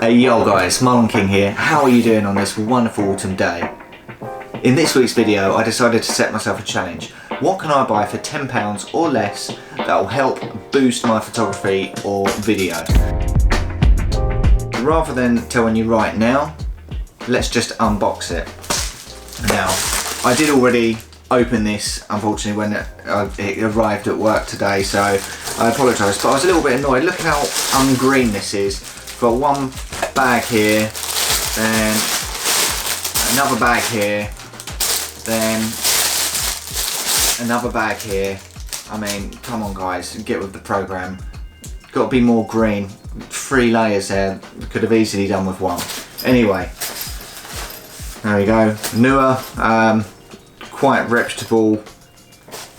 Hey yo guys, Marlon King here. How are you doing on this wonderful autumn day? In this week's video I decided to set myself a challenge. What can I buy for £10 or less that will help boost my photography or video? Rather than telling you right now, let's just unbox it. Now, I did already open this unfortunately when it arrived at work today, so I apologise, but I was a little bit annoyed. Look how ungreen this is. Got one bag here, then another bag here, then another bag here. I mean, come on guys, get with the program. Got to be more green. 3 layers there, could have easily done with one. Anyway, there we go. Neweer, quite reputable,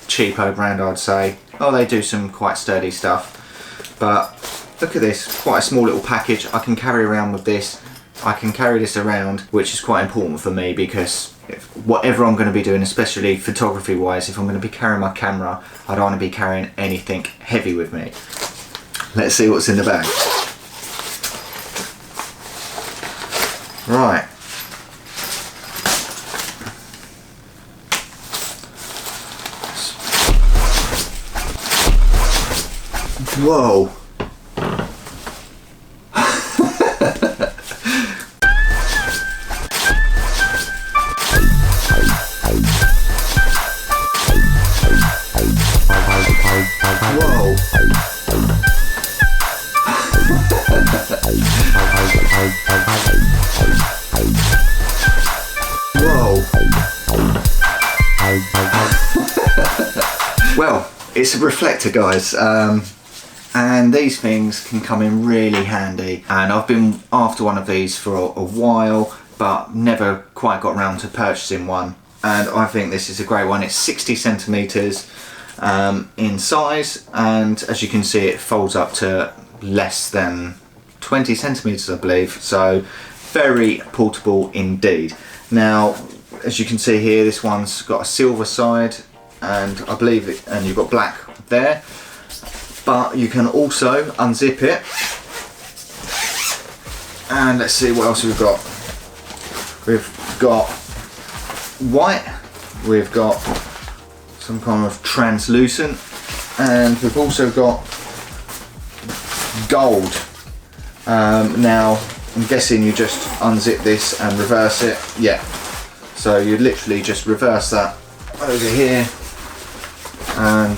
cheapo brand I'd say. Oh, they do some quite sturdy stuff, but look at this, quite a small little package. I can carry around with this. I can carry this around, which is quite important for me because whatever I'm going to be doing, especially photography wise, if I'm going to be carrying my camera, I don't want to be carrying anything heavy with me. Let's see what's in the bag. Right. Whoa. Whoa. Whoa. Well, it's a reflector, guys, and these things can come in really handy, and I've been after one of these for a while but never quite got around to purchasing one, and I think this is a great one. It's 60 centimeters in size, and as you can see it folds up to less than 20 centimeters I believe, so very portable indeed. Now as you can see here, this one's got a silver side and I believe it, and you've got black there, but you can also unzip it, and let's see what else we've got. We've got white, we've got some kind of translucent, and we've also got gold. Now I'm guessing you just unzip this and reverse it. Yeah, so you literally just reverse that over here and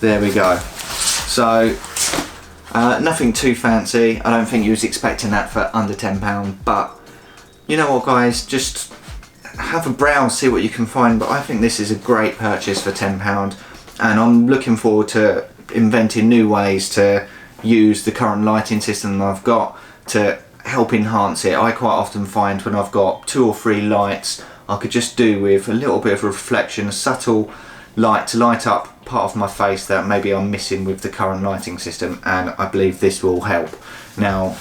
there we go. So nothing too fancy. I don't think you was expecting that for under £10, but you know what guys, just have a browse, see what you can find. But I think this is a great purchase for £10, and I'm looking forward to inventing new ways to use the current lighting system that I've got to help enhance it. I quite often find when I've got 2 or 3 lights, I could just do with a little bit of reflection, a subtle light to light up part of my face that maybe I'm missing with the current lighting system, and I believe this will help. Now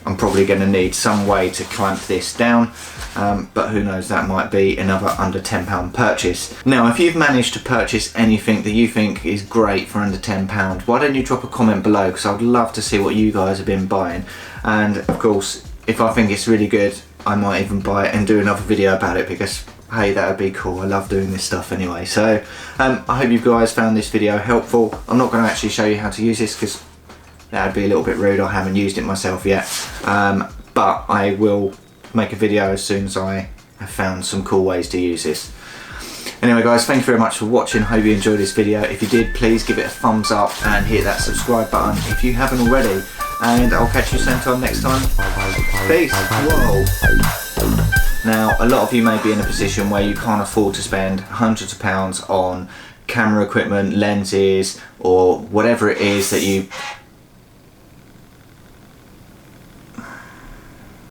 I'm probably going to need some way to clamp this down, but who knows, that might be another under £10 purchase. Now if you've managed to purchase anything that you think is great for under £10, why don't you drop a comment below, because I'd love to see what you guys have been buying, and of course if I think it's really good I might even buy it and do another video about it, because hey, that would be cool. I love doing this stuff anyway. So I hope you guys found this video helpful. I'm not going to actually show you how to use this because that would be a little bit rude. I haven't used it myself yet, but I will make a video as soon as I have found some cool ways to use this. Anyway guys, thank you very much for watching. Hope you enjoyed this video. If you did, please give it a thumbs up and hit that subscribe button if you haven't already, and I'll catch you same time next time. Peace. Whoa. Now a lot of you may be in a position where you can't afford to spend hundreds of pounds on camera equipment, lenses, or whatever it is that you